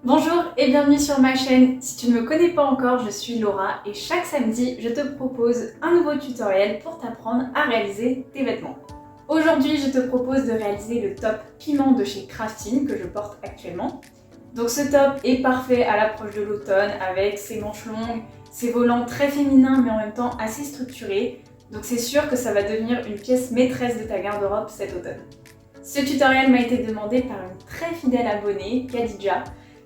Bonjour et bienvenue sur ma chaîne. Si tu ne me connais pas encore, je suis Laura et chaque samedi, je te propose un nouveau tutoriel pour t'apprendre à réaliser tes vêtements. Aujourd'hui, je te propose de réaliser le top piment de chez Craftin que je porte actuellement. Donc ce top est parfait à l'approche de l'automne avec ses manches longues, ses volants très féminins mais en même temps assez structurés. Donc c'est sûr que ça va devenir une pièce maîtresse de ta garde-robe cet automne. Ce tutoriel m'a été demandé par une très fidèle abonnée, Khadija.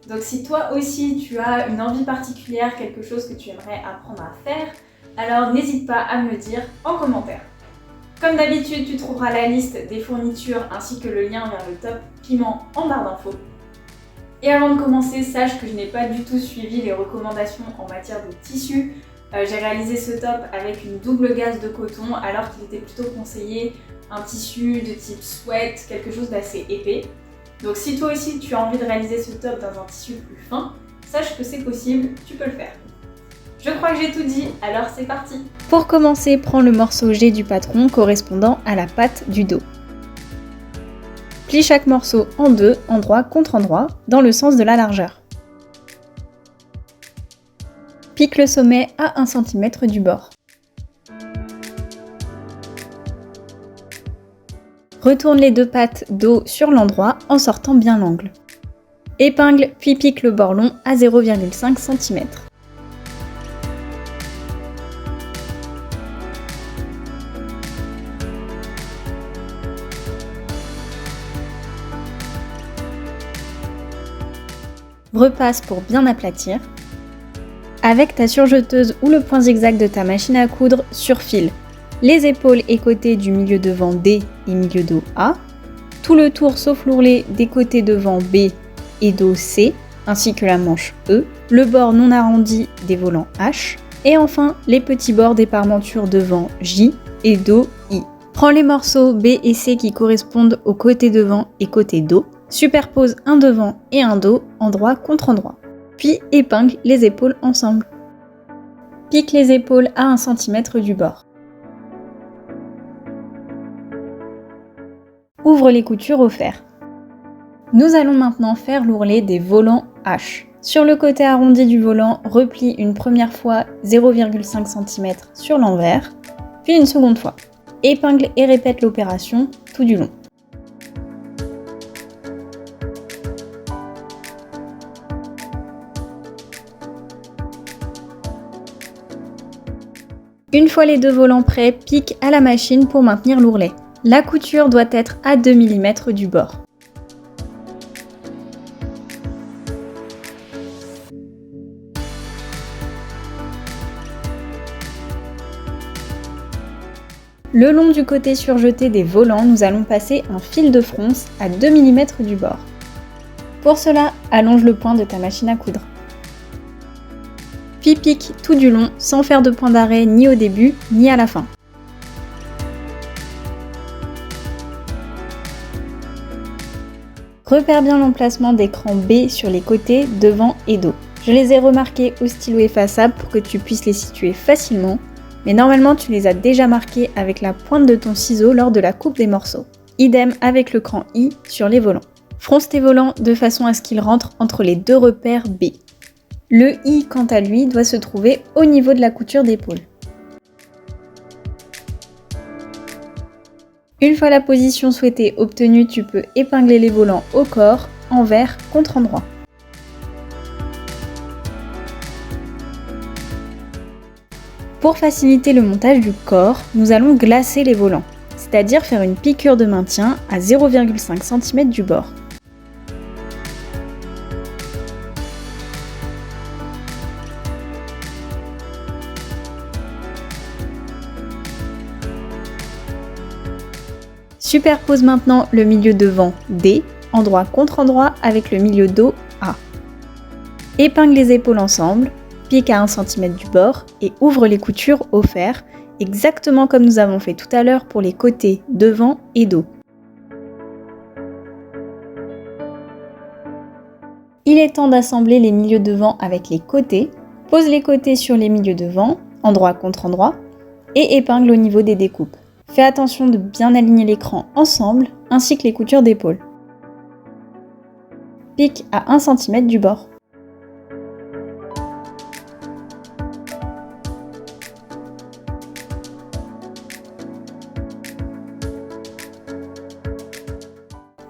Donc si toi aussi tu as une envie particulière, quelque chose que tu aimerais apprendre à faire, alors n'hésite pas à me le dire en commentaire. Comme d'habitude, tu trouveras la liste des fournitures ainsi que le lien vers le top piment en barre d'infos. Et avant de commencer, sache que je n'ai pas du tout suivi les recommandations en matière de tissu. J'ai réalisé ce top avec une double gaze de coton alors qu'il était plutôt conseillé un tissu de type sweat, quelque chose d'assez épais. Donc si toi aussi tu as envie de réaliser ce top dans un tissu plus fin, sache que c'est possible, tu peux le faire. Je crois que j'ai tout dit, alors c'est parti. Pour commencer, prends le morceau G du patron correspondant à la patte du dos. Plie chaque morceau en deux, endroit contre endroit, dans le sens de la largeur. Pique le sommet à 1 cm du bord. Retourne les deux pattes dos sur l'endroit en sortant bien l'angle. Épingle puis pique le bord long à 0,5 cm. Repasse pour bien aplatir. Avec ta surjeteuse ou le point zigzag de ta machine à coudre, surfile les épaules et côtés du milieu devant D et milieu dos A, tout le tour sauf l'ourlet des côtés devant B et dos C, ainsi que la manche E, le bord non arrondi des volants H, et enfin les petits bords des parmentures devant J et dos I. Prends les morceaux B et C qui correspondent aux côtés devant et côté dos, superpose un devant et un dos, endroit contre endroit. Puis épingle les épaules ensemble. Pique les épaules à 1 cm du bord. Ouvre les coutures au fer. Nous allons maintenant faire l'ourlet des volants H. Sur le côté arrondi du volant, replie une première fois 0,5 cm sur l'envers, puis une seconde fois. Épingle et répète l'opération tout du long. Une fois les deux volants prêts, pique à la machine pour maintenir l'ourlet. La couture doit être à 2 mm du bord. Le long du côté surjeté des volants, nous allons passer un fil de fronce à 2 mm du bord. Pour cela, allonge le point de ta machine à coudre. Puis pique tout du long sans faire de point d'arrêt ni au début ni à la fin. Repère bien l'emplacement des crans B sur les côtés, devant et dos. Je les ai remarqués au stylo effaçable pour que tu puisses les situer facilement, mais normalement tu les as déjà marqués avec la pointe de ton ciseau lors de la coupe des morceaux. Idem avec le cran I sur les volants. Fronce tes volants de façon à ce qu'ils rentrent entre les deux repères B. Le I, quant à lui, doit se trouver au niveau de la couture d'épaule. Une fois la position souhaitée obtenue, tu peux épingler les volants au corps, envers contre endroit. Pour faciliter le montage du corps, nous allons glacer les volants, c'est-à-dire faire une piqûre de maintien à 0,5 cm du bord. Superpose maintenant le milieu devant D, endroit contre endroit avec le milieu dos A. Épingle les épaules ensemble, pique à 1 cm du bord et ouvre les coutures au fer, exactement comme nous avons fait tout à l'heure pour les côtés devant et dos. Il est temps d'assembler les milieux devant avec les côtés. Pose les côtés sur les milieux devant, endroit contre endroit, et épingle au niveau des découpes. Fais attention de bien aligner l'écran ensemble, ainsi que les coutures d'épaule. Pique à 1 cm du bord.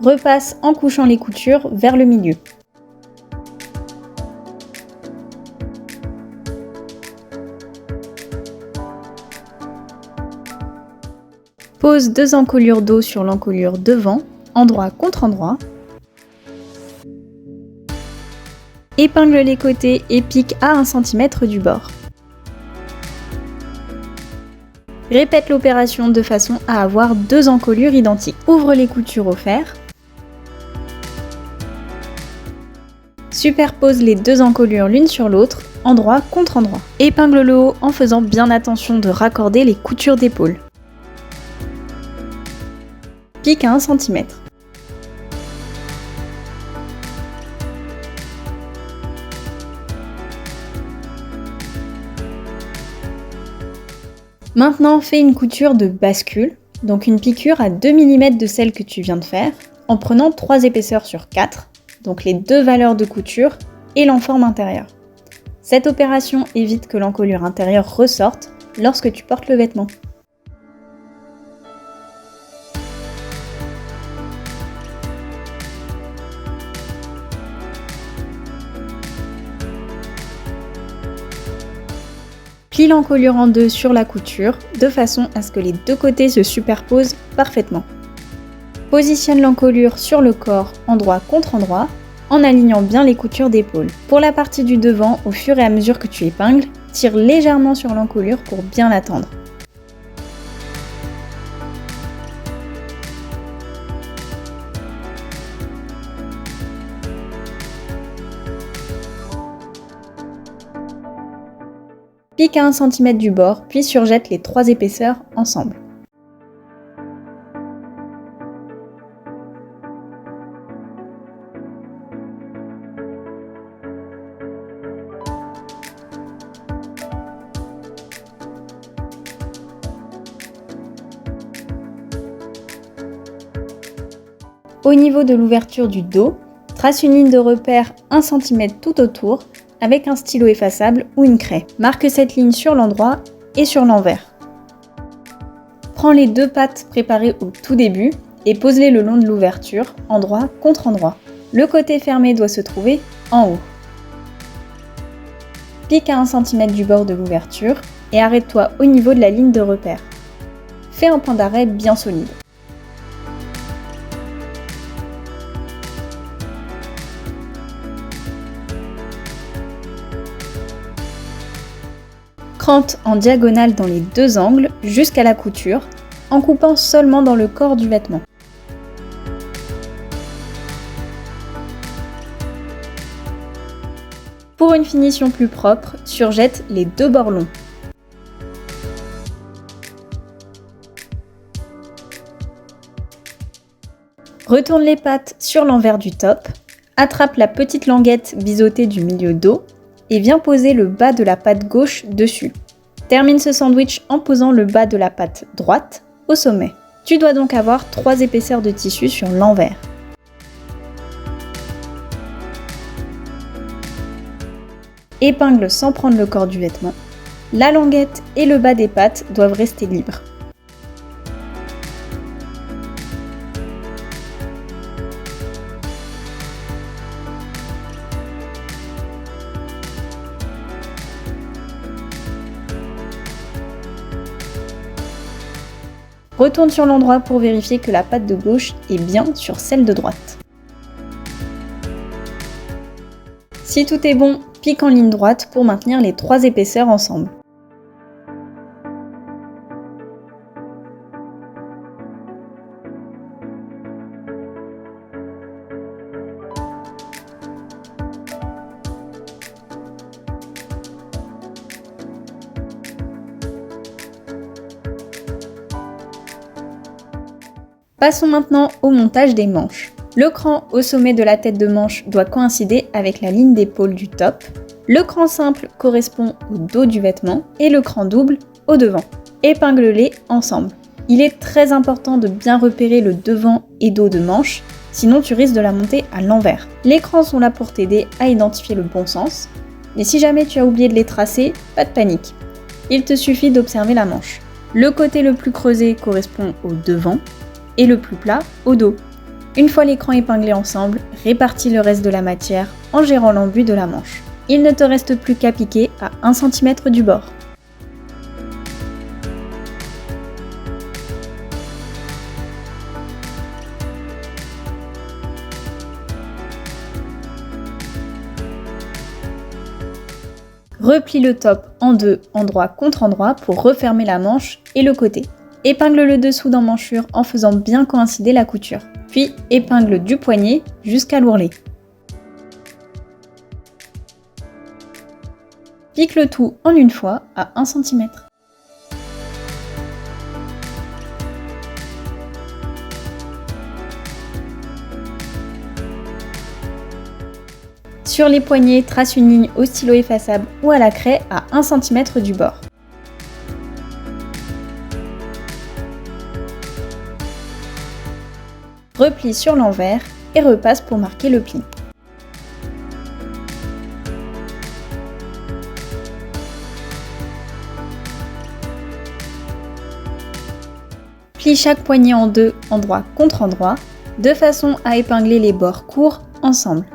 Repasse en couchant les coutures vers le milieu. Pose 2 encolures dos sur l'encolure devant, endroit contre endroit. Épingle les côtés et pique à 1 cm du bord. Répète l'opération de façon à avoir 2 encolures identiques. Ouvre les coutures au fer. Superpose les 2 encolures l'une sur l'autre, endroit contre endroit. Épingle le haut en faisant bien attention de raccorder les coutures d'épaule. Pique à 1 cm. Maintenant, fais une couture de bascule, donc une piqûre à 2 mm de celle que tu viens de faire, en prenant 3 épaisseurs sur 4, donc les 2 valeurs de couture et l'enforme intérieure. Cette opération évite que l'encolure intérieure ressorte lorsque tu portes le vêtement. Plie l'encolure en deux sur la couture, de façon à ce que les 2 côtés se superposent parfaitement. Positionne l'encolure sur le corps, endroit contre endroit, en alignant bien les coutures d'épaule. Pour la partie du devant, au fur et à mesure que tu épingles, tire légèrement sur l'encolure pour bien la tendre. Pique à 1 cm du bord, puis surjette les 3 épaisseurs ensemble. Au niveau de l'ouverture du dos, trace une ligne de repère 1 cm tout autour, avec un stylo effaçable ou une craie. Marque cette ligne sur l'endroit et sur l'envers. Prends les 2 pattes préparées au tout début et pose-les le long de l'ouverture, endroit contre endroit. Le côté fermé doit se trouver en haut. Pique à 1 cm du bord de l'ouverture et arrête-toi au niveau de la ligne de repère. Fais un point d'arrêt bien solide. Crante en diagonale dans les 2 angles jusqu'à la couture, en coupant seulement dans le corps du vêtement. Pour une finition plus propre, surjette les 2 bords longs. Retourne les pattes sur l'envers du top, attrape la petite languette biseautée du milieu dos et viens poser le bas de la patte gauche dessus. Termine ce sandwich en posant le bas de la patte droite au sommet. Tu dois donc avoir 3 épaisseurs de tissu sur l'envers. Épingle sans prendre le corps du vêtement. La languette et le bas des pattes doivent rester libres. Retourne sur l'endroit pour vérifier que la patte de gauche est bien sur celle de droite. Si tout est bon, pique en ligne droite pour maintenir les 3 épaisseurs ensemble. Passons maintenant au montage des manches. Le cran au sommet de la tête de manche doit coïncider avec la ligne d'épaule du top. Le cran simple correspond au dos du vêtement et le cran double au devant. Épingle-les ensemble. Il est très important de bien repérer le devant et dos de manche, sinon tu risques de la monter à l'envers. Les crans sont là pour t'aider à identifier le bon sens, mais si jamais tu as oublié de les tracer, pas de panique. Il te suffit d'observer la manche. Le côté le plus creusé correspond au devant, et le plus plat au dos. Une fois l'écran épinglé ensemble, répartis le reste de la matière en gérant l'embuit de la manche. Il ne te reste plus qu'à piquer à 1 cm du bord. Replie le top en deux, endroit contre endroit, pour refermer la manche et le côté. Épingle le dessous d'emmanchure en faisant bien coïncider la couture. Puis épingle du poignet jusqu'à l'ourlet. Pique le tout en une fois à 1 cm. Sur les poignets, trace une ligne au stylo effaçable ou à la craie à 1 cm du bord. Replie sur l'envers et repasse pour marquer le pli. Plie chaque poignet en deux, endroit contre endroit, de façon à épingler les bords courts ensemble.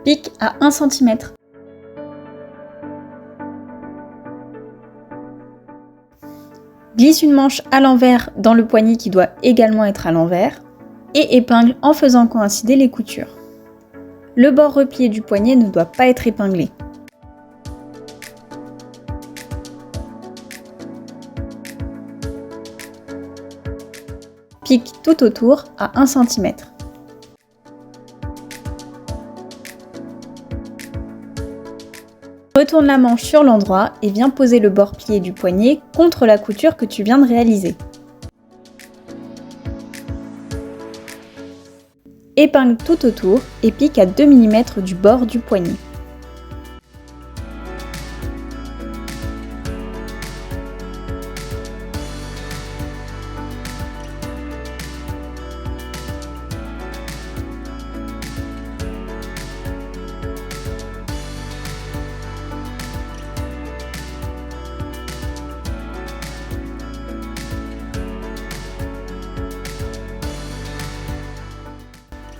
Pique à 1 cm. Glisse une manche à l'envers dans le poignet qui doit également être à l'envers et épingle en faisant coïncider les coutures. Le bord replié du poignet ne doit pas être épinglé. Pique tout autour à 1 cm. Retourne la manche sur l'endroit et viens poser le bord plié du poignet contre la couture que tu viens de réaliser. Épingle tout autour et pique à 2 mm du bord du poignet.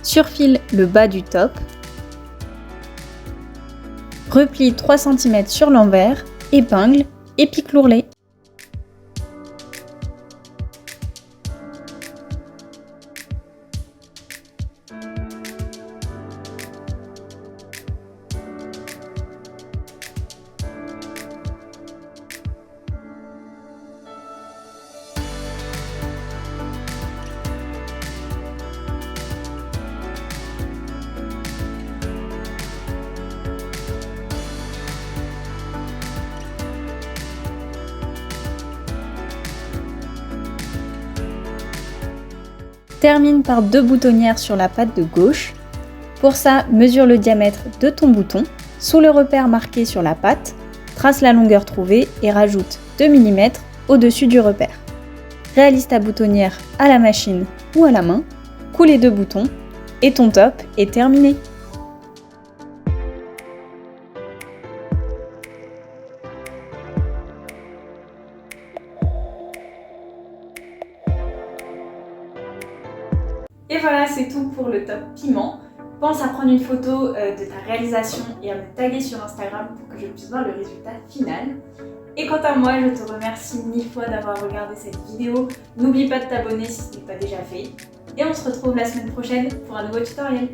Surfile le bas du top. Replie 3 cm sur l'envers, épingle et pique l'ourlet. Termine par 2 boutonnières sur la patte de gauche. Pour ça, mesure le diamètre de ton bouton. Sous le repère marqué sur la patte, trace la longueur trouvée et rajoute 2 mm au-dessus du repère. Réalise ta boutonnière à la machine ou à la main, coule les 2 boutons et ton top est terminé. Et voilà, c'est tout pour le top piment. Pense à prendre une photo de ta réalisation et à me taguer sur Instagram pour que je puisse voir le résultat final. Et quant à moi, je te remercie 1000 fois d'avoir regardé cette vidéo. N'oublie pas de t'abonner si ce n'est pas déjà fait. Et on se retrouve la semaine prochaine pour un nouveau tutoriel.